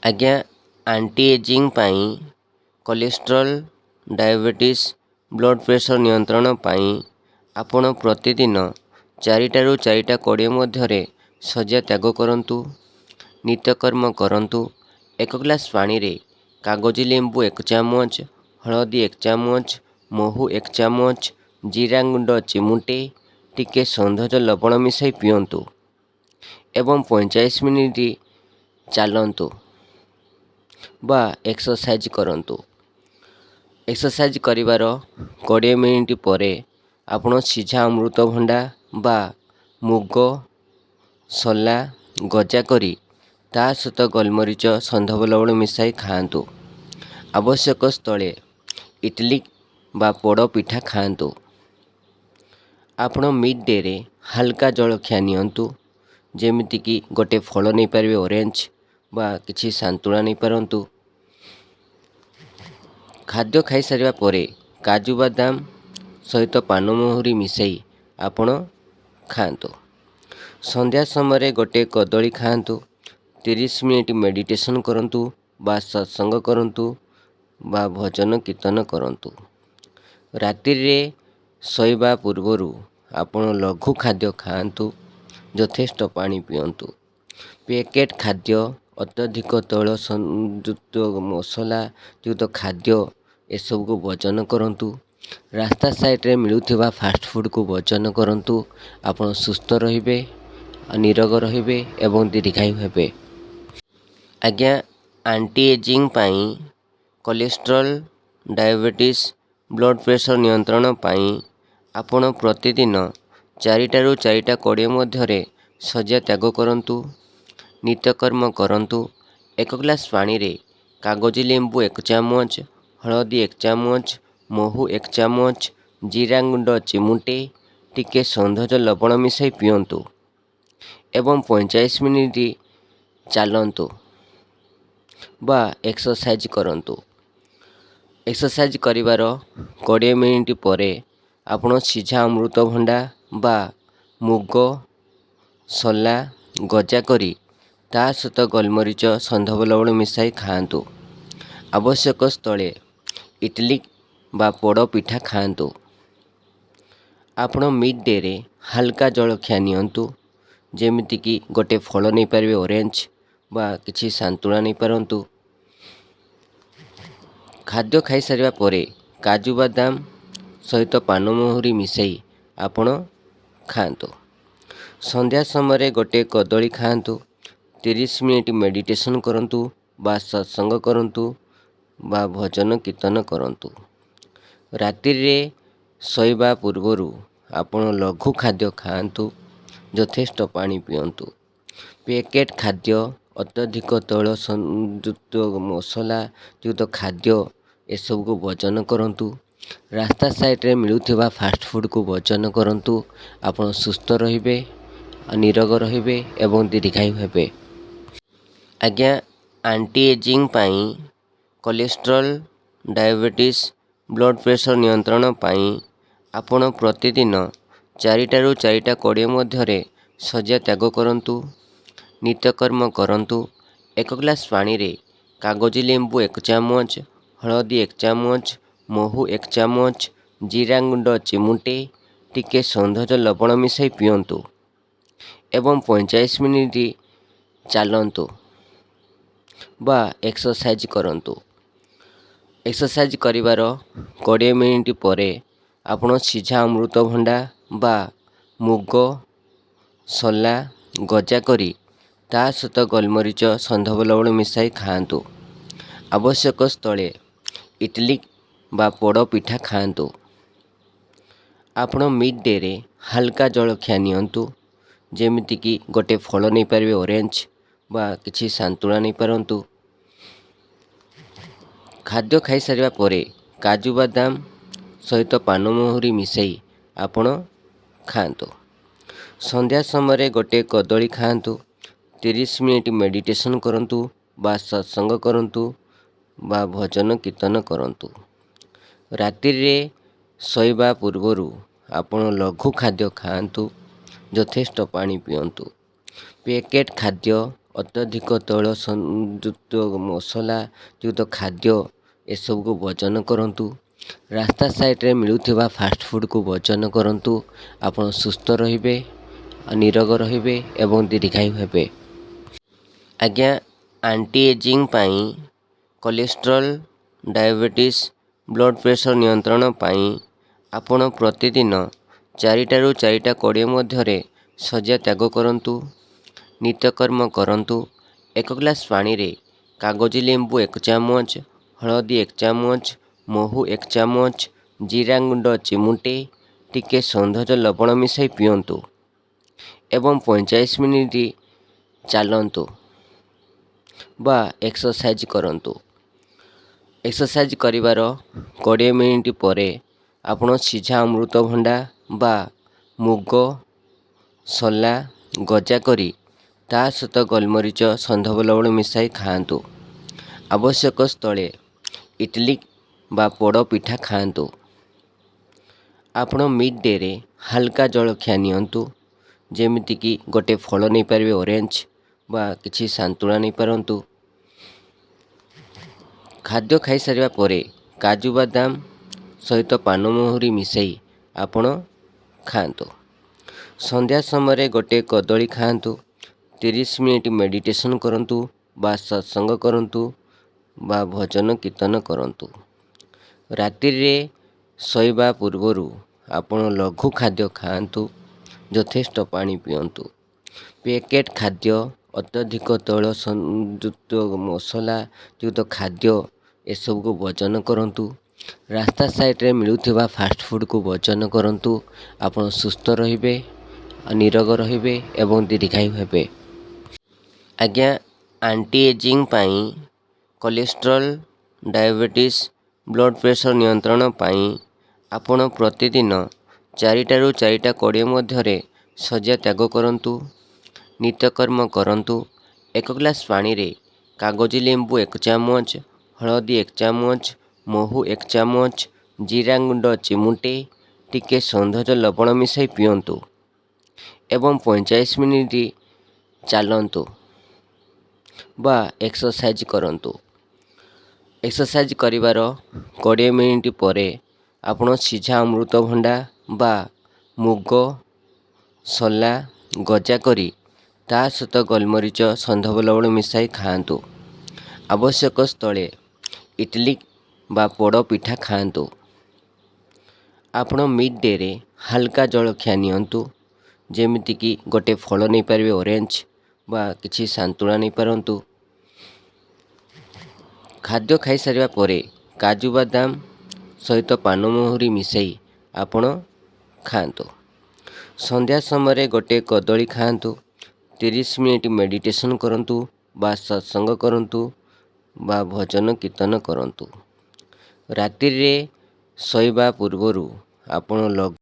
ଆଜ୍ଞା, anti ageing ପାଇଁ cholesterol, diabetes, blood pressure ନିୟନ୍ତ୍ରଣ ପାଇଁ ଆପଣ ପ୍ରତିଦିନ 4ଟାରୁ 4:20 ମଧ୍ୟରେ ଶଯ୍ୟା ତ୍ୟାଗ କରନ୍ତୁ। ନିତ୍ୟକର୍ମ କରନ୍ତୁ। 1 ଗ୍ଲାସ ପାଣିରେ କାଗଜି ଲେମ୍ବୁ 1 ଚାମଚ, ହଳଦୀ 1 ଚାମଚ, ମହୁ 1 ଚାମଚ, ଜିରା ଗୁଣ୍ଡ ଚିମୁଟେ, ଟିକେ ସୌନ୍ଦର୍ଯ୍ୟ ଲବଣ ମିଶାଇ ପିଅନ୍ତୁ ଏବଂ 45 ମିନିଟ୍ ଚାଲନ୍ତୁ ବା ଏକ୍ସରସାଇଜ୍ କରନ୍ତୁ। ଏକ୍ସରସାଇଜ୍ କରିବାର 20 ମିନିଟ୍ ପରେ ଆପଣ ସିଝା ଅମୃତଭଣ୍ଡା ବା ମୁଗ, ସୋଲା ଗଜା କରି ତା ସହିତ ଗୋଲମରିଚ, ସନ୍ଧବ ଲବଣ ମିଶାଇ ଖାଆନ୍ତୁ। ଆବଶ୍ୟକ ସ୍ଥଳେ ଇଟିଲି ବା ପୋଡ଼ ପିଠା ଖାଆନ୍ତୁ। ଆପଣ ମିଡ୍ ଡେରେ ହାଲକା ଜଳଖିଆ ନିଅନ୍ତୁ, ଯେମିତିକି ଗୋଟେ ଫଳ ନେଇପାରିବେ, ଅରେଞ୍ଜ ବା କିଛି ସନ୍ତୁଳା ନେଇପାରନ୍ତୁ। ଖାଦ୍ୟ ଖାଇସାରିବା ପରେ କାଜୁ ବାଦାମ ସହିତ ପାନମହୁରି ମିଶାଇ ଆପଣ ଖାଆନ୍ତୁ। ସନ୍ଧ୍ୟା ସମୟରେ ଗୋଟେ କଦଳୀ ଖାଆନ୍ତୁ। 30 ମିନିଟ୍ ମେଡ଼ିଟେସନ୍ କରନ୍ତୁ ବା ସତ୍ସଙ୍ଗ କରନ୍ତୁ ବା ଭଜନ କୀର୍ତ୍ତନ କରନ୍ତୁ। ରାତିରେ ଶୋଇବା ପୂର୍ବରୁ ଆପଣ ଲଘୁ ଖାଦ୍ୟ ଖାଆନ୍ତୁ। ଯଥେଷ୍ଟ ପାଣି ପିଅନ୍ତୁ। ପ୍ୟାକେଟ୍ ଖାଦ୍ୟ, ଅତ୍ୟଧିକ ତୈଳ ସଂଯୁକ୍ତ ମସଲା ଯୁକ୍ତ ଖାଦ୍ୟ ଏସବୁକୁ ବର୍ଜନ କରନ୍ତୁ। ରାସ୍ତା ସାଇଡ଼ରେ ମିଳୁଥିବା ଫାଷ୍ଟଫୁଡ଼କୁ ବର୍ଜନ କରନ୍ତୁ। ଆପଣ ସୁସ୍ଥ ରହିବେ, ନିରୋଗ ରହିବେ ଏବଂ ଦୀର୍ଘାୟୁ ହେବେ। ଆଜ୍ଞା, ଆଣ୍ଟି ଏଜିଂ ପାଇଁ କୋଲେଷ୍ଟ୍ରଲ୍, ଡାଇବେଟିସ୍, ବ୍ଲଡ଼ ପ୍ରେସର ନିୟନ୍ତ୍ରଣ ପାଇଁ ଆପଣ ପ୍ରତିଦିନ 4ଟାରୁ 4:20 ମଧ୍ୟରେ ଶଯ୍ୟା ତ୍ୟାଗ କରନ୍ତୁ। ନିତ୍ୟକର୍ମ କରନ୍ତୁ। 1 ଗ୍ଲାସ ପାଣିରେ କାଗଜି ଲେମ୍ବୁ 1 ଚାମଚ, ହଳଦୀ 1 ଚାମଚ, ମହୁ 1 ଚାମଚ, ଜିରା ଗୁଣ୍ଡ ଚିମୁଟେ, ଟିକେ ସୌନ୍ଦର୍ଯ୍ୟ ଲବଣ ମିଶାଇ ପିଅନ୍ତୁ ଏବଂ 45 ମିନିଟ୍ ଚାଲନ୍ତୁ ବା ଏକ୍ସରସାଇଜ୍ କରନ୍ତୁ। ଏକ୍ସରସାଇଜ୍ କରିବାର 20 ମିନିଟ୍ ପରେ ଆପଣ ସିଝା ଅମୃତଭଣ୍ଡା ବା ମୁଗ, ସୋଲା ଗଜା କରି ତା ସହିତ ଗୋଲମରିଚ, ସନ୍ଧବ ଲବଣ ମିଶାଇ ଖାଆନ୍ତୁ। ଆବଶ୍ୟକ ସ୍ଥଳେ ଇଟିଲି ବା ପୋଡ଼ ପିଠା ଖାଆନ୍ତୁ। ଆପଣ ମିଡ୍ ଡେରେ ହାଲକା ଜଳଖିଆ ନିଅନ୍ତୁ, ଯେମିତିକି ଗୋଟେ ଫଳ ନେଇପାରିବେ, ଅରେଞ୍ଜ ବା କିଛି ସନ୍ତୁଳା ନେଇପାରନ୍ତୁ। ଖାଦ୍ୟ ଖାଇସାରିବା ପରେ କାଜୁ ବାଦାମ ସହିତ ପାନମହୁରି ମିଶାଇ ଆପଣ ଖାଆନ୍ତୁ। ସନ୍ଧ୍ୟା ସମୟରେ ଗୋଟେ କଦଳୀ ଖାଆନ୍ତୁ। 30 ମିନିଟ୍ ମେଡ଼ିଟେସନ୍ କରନ୍ତୁ ବା ସତ୍ସଙ୍ଗ କରନ୍ତୁ ବା ଭଜନ କୀର୍ତ୍ତନ କରନ୍ତୁ। ରାତିରେ ଶୋଇବା ପୂର୍ବରୁ ଆପଣ ଲଘୁ ଖାଦ୍ୟ ଖାଆନ୍ତୁ। ଯଥେଷ୍ଟ ପାଣି ପିଅନ୍ତୁ। ପ୍ୟାକେଟ୍ ଖାଦ୍ୟ, ଅତ୍ୟଧିକ ତୈଳ ସଂଯୁକ୍ତ ମସଲା ଯୁକ୍ତ ଖାଦ୍ୟ ଏସବୁକୁ ବର୍ଜନ କରନ୍ତୁ। ରାସ୍ତା ସାଇଡ଼ରେ ମିଳୁଥିବା ଫାଷ୍ଟଫୁଡ଼କୁ ବର୍ଜନ କରନ୍ତୁ। ଆପଣ ସୁସ୍ଥ ରହିବେ, ନିରୋଗ ରହିବେ ଏବଂ ଦୀର୍ଘାୟୁ ହେବେ। ଆଜ୍ଞା, ଆଣ୍ଟି ଏଜିଂ ପାଇଁ କୋଲେଷ୍ଟ୍ରଲ୍, ଡାଇବେଟିସ୍, ବ୍ଲଡ଼ ପ୍ରେସର ନିୟନ୍ତ୍ରଣ ପାଇଁ ଆପଣ ପ୍ରତିଦିନ 4ଟାରୁ 4:20 ମଧ୍ୟରେ ଶଯ୍ୟା ତ୍ୟାଗ କରନ୍ତୁ। ନିତ୍ୟକର୍ମ କରନ୍ତୁ। 1 ଗ୍ଲାସ ପାଣିରେ କାଗଜି ଲେମ୍ବୁ 1 ଚାମଚ, ହଳଦୀ 1 ଚାମଚ, ମହୁ 1 ଚାମଚ, ଜିରା ଗୁଣ୍ଡ ଚିମୁଟେ, ଟିକେ ସୌନ୍ଦର୍ଯ୍ୟ ଲବଣ ମିଶାଇ ପିଅନ୍ତୁ ଏବଂ 45 ମିନିଟ୍ ଚାଲନ୍ତୁ ବା ଏକ୍ସରସାଇଜ୍ କରନ୍ତୁ। ଏକ୍ସରସାଇଜ୍ କରିବାର 20 ମିନିଟ୍ ପରେ ଆପଣ ସିଝା ଅମୃତଭଣ୍ଡା ବା ମୁଗ, ସୋଲା ଗଜା କରି ତା ସହିତ ଗୋଲମରିଚ, ସନ୍ଧବ ଲବଣ ମିଶାଇ ଖାଆନ୍ତୁ। ଆବଶ୍ୟକ ସ୍ଥଳେ ଇଟିଲି ବା ପୋଡ଼ ପିଠା ଖାଆନ୍ତୁ। ଆପଣ ମିଡ୍ ଡେରେ ହାଲକା ଜଳଖିଆ ନିଅନ୍ତୁ, ଯେମିତିକି ଗୋଟେ ଫଳ ନେଇପାରିବେ, ଅରେଞ୍ଜ ବା କିଛି ସନ୍ତୁଳା ନେଇପାରନ୍ତୁ। ଖାଦ୍ୟ ଖାଇସାରିବା ପରେ କାଜୁ ବାଦାମ ସହିତ ପାନମହୁରି ମିଶାଇ ଆପଣ ଖାଆନ୍ତୁ। ସନ୍ଧ୍ୟା ସମୟରେ ଗୋଟେ କଦଳୀ ଖାଆନ୍ତୁ। 30 ମିନିଟ୍ ମେଡ଼ିଟେସନ୍ କରନ୍ତୁ ବା ସତ୍ସଙ୍ଗ କରନ୍ତୁ ବା ଭଜନ କୀର୍ତ୍ତନ କରନ୍ତୁ। ରାତିରେ ଶୋଇବା ପୂର୍ବରୁ ଆପଣ ଲଘୁ ଖାଦ୍ୟ ଖାଆନ୍ତୁ। ଯଥେଷ୍ଟ ପାଣି ପିଅନ୍ତୁ। ପ୍ୟାକେଟ୍ ଖାଦ୍ୟ, ଅତ୍ୟଧିକ ତୈଳ ସଂଯୁକ୍ତ ମସଲା ଯୁକ୍ତ ଖାଦ୍ୟ ଏସବୁକୁ ବର୍ଜନ କରନ୍ତୁ। ରାସ୍ତା ସାଇଡ଼ରେ ମିଳୁଥିବା ଫାଷ୍ଟଫୁଡ଼କୁ ବର୍ଜନ କରନ୍ତୁ। ଆପଣ ସୁସ୍ଥ ରହିବେ, ନିରୋଗ ରହିବେ ଏବଂ ଦୀର୍ଘାୟୁ ହେବେ। ଆଜ୍ଞା, ଆଣ୍ଟି ଏଜିଂ ପାଇଁ, କୋଲେଷ୍ଟ୍ରଲ୍, ଡାଇବେଟିସ୍, ବ୍ଲଡ଼ ପ୍ରେସର ନିୟନ୍ତ୍ରଣ ପାଇଁ ଆପଣ ପ୍ରତିଦିନ 4ଟାରୁ 4:20 ମଧ୍ୟରେ ଶଯ୍ୟା ତ୍ୟାଗ କରନ୍ତୁ। ନିତ୍ୟକର୍ମ କରନ୍ତୁ। 1 ଗ୍ଲାସ ପାଣିରେ କାଗଜି ଲେମ୍ବୁ 1 ଚାମଚ, ହଳଦୀ 1 ଚାମଚ, ମହୁ 1 ଚାମଚ, ଜିରା ଗୁଣ୍ଡ ଚିମୁଟେ, ଟିକେ ସୌନ୍ଦର୍ଯ୍ୟ ଲବଣ ମିଶାଇ ପିଅନ୍ତୁ ଏବଂ 45 ମିନିଟ୍ ଚାଲନ୍ତୁ ବା ଏକ୍ସରସାଇଜ୍ କରନ୍ତୁ। ଏକ୍ସରସାଇଜ୍ କରିବାର 20 ମିନିଟ୍ ପରେ ଆପଣ ସିଝା ଅମୃତଭଣ୍ଡା ବା ମୁଗ, ସୋଲା ଗଜା କରି ତା ସହିତ ଗୋଲମରିଚ, ସନ୍ଧବ ଲବଣ ମିଶାଇ ଖାଆନ୍ତୁ। ଆବଶ୍ୟକ ସ୍ଥଳେ ଇଡଲି ବା ପୋଡ଼ ପିଠା ଖାଆନ୍ତୁ। ଆପଣ ମିଡ୍ ଡେରେ ହାଲକା ଜଳଖିଆ ନିଅନ୍ତୁ, ଯେମିତିକି ଗୋଟେ ଫଳ ନେଇପାରିବେ, ଅରେଞ୍ଜ ବା କିଛି ସନ୍ତୁଳା ନେଇପାରନ୍ତୁ। ଖାଦ୍ୟ ଖାଇସାରିବା ପରେ କାଜୁ ବାଦାମ ସହିତ ପାନମହୁରି ମିଶାଇ ଆପଣ ଖାଆନ୍ତୁ। ସନ୍ଧ୍ୟା ସମୟରେ ଗୋଟେ କଦଳୀ ଖାଆନ୍ତୁ। 30 ମିନିଟ୍ ମେଡ଼ିଟେସନ୍ କରନ୍ତୁ ବା ସତ୍ସଙ୍ଗ କରନ୍ତୁ ବା ଭଜନ କୀର୍ତ୍ତନ କରନ୍ତୁ। ରାତିରେ ଶୋଇବା ପୂର୍ବରୁ ଆପଣ ଲଘୁ ଖାଦ୍ୟ ଖାଆନ୍ତୁ। ଯଥେଷ୍ଟ ପାଣି ପିଅନ୍ତୁ। ପ୍ୟାକେଟ୍ ଖାଦ୍ୟ, ଅତ୍ୟଧିକ ତୈଳ ସଂଯୁକ୍ତ ମସଲା ଯୁକ୍ତ ଖାଦ୍ୟ ଏସବୁକୁ ବର୍ଜନ କରନ୍ତୁ। ରାସ୍ତା ସାଇଡ଼ରେ ମିଳୁଥିବା ଫାଷ୍ଟଫୁଡ଼କୁ ବର୍ଜନ କରନ୍ତୁ। ଆପଣ ସୁସ୍ଥ ରହିବେ, ନିରୋଗ ରହିବେ ଏବଂ ଦୀର୍ଘାୟୁ ହେବେ। ଆଜ୍ଞା, ଆଣ୍ଟି ଏଜିଂ ପାଇଁ, କୋଲେଷ୍ଟ୍ରଲ୍, ଡାଇବେଟିସ୍, ବ୍ଲଡ଼ ପ୍ରେସର ନିୟନ୍ତ୍ରଣ ପାଇଁ ଆପଣ ପ୍ରତିଦିନ 4ଟାରୁ 4:20 ମଧ୍ୟରେ ଶଯ୍ୟା ତ୍ୟାଗ କରନ୍ତୁ। ନିତ୍ୟକର୍ମ କରନ୍ତୁ। 1 ଗ୍ଲାସ ପାଣିରେ କାଗଜି ଲେମ୍ବୁ 1 ଚାମଚ, ହଳଦୀ 1 ଚାମଚ, ମହୁ 1 ଚାମଚ, ଜିରା ଗୁଣ୍ଡ ଚିମୁଟେ, ଟିକେ ସୌନ୍ଦର୍ଯ୍ୟ ଲବଣ ମିଶାଇ ପିଅନ୍ତୁ ଏବଂ 45 ମିନିଟ୍ ଚାଲନ୍ତୁ ବା ଏକ୍ସରସାଇଜ୍ କରନ୍ତୁ। ଏକ୍ସରସାଇଜ୍ କରିବାର 20 ମିନିଟ୍ ପରେ ଆପଣ ସିଝା ଅମୃତଭଣ୍ଡା ବା ମୁଗ, ସୋଲା ଗଜା କରି ତା ସହିତ ଗୋଲମରିଚ, ସନ୍ଧବ ଲବଣ ମିଶାଇ ଖାଆନ୍ତୁ। ଆବଶ୍ୟକ ସ୍ଥଳେ ଇଡଲି ବା ପୋଡ଼ ପିଠା ଖାଆନ୍ତୁ। ଆପଣ ମିଡ୍ ଡେରେ ହାଲକା ଜଳଖିଆ ନିଅନ୍ତୁ, ଯେମିତିକି ଗୋଟେ ଫଳ ନେଇପାରିବେ, ଅରେଞ୍ଜ ବା କିଛି ସନ୍ତୁଳା ନେଇପାରନ୍ତୁ। ଖାଦ୍ୟ ଖାଇସାରିବା ପରେ କାଜୁ ବାଦାମ ସହିତ ପାନମହୁରି ମିଶାଇ ଆପଣ ଖାଆନ୍ତୁ। ସନ୍ଧ୍ୟା ସମୟରେ ଗୋଟେ କଦଳୀ ଖାଆନ୍ତୁ। 30 ମିନିଟ୍ ମେଡ଼ିଟେସନ୍ କରନ୍ତୁ ବା ସତ୍ସଙ୍ଗ କରନ୍ତୁ ବା ଭଜନ କୀର୍ତ୍ତନ କରନ୍ତୁ। ରାତିରେ ଶୋଇବା ପୂର୍ବରୁ ଆପଣ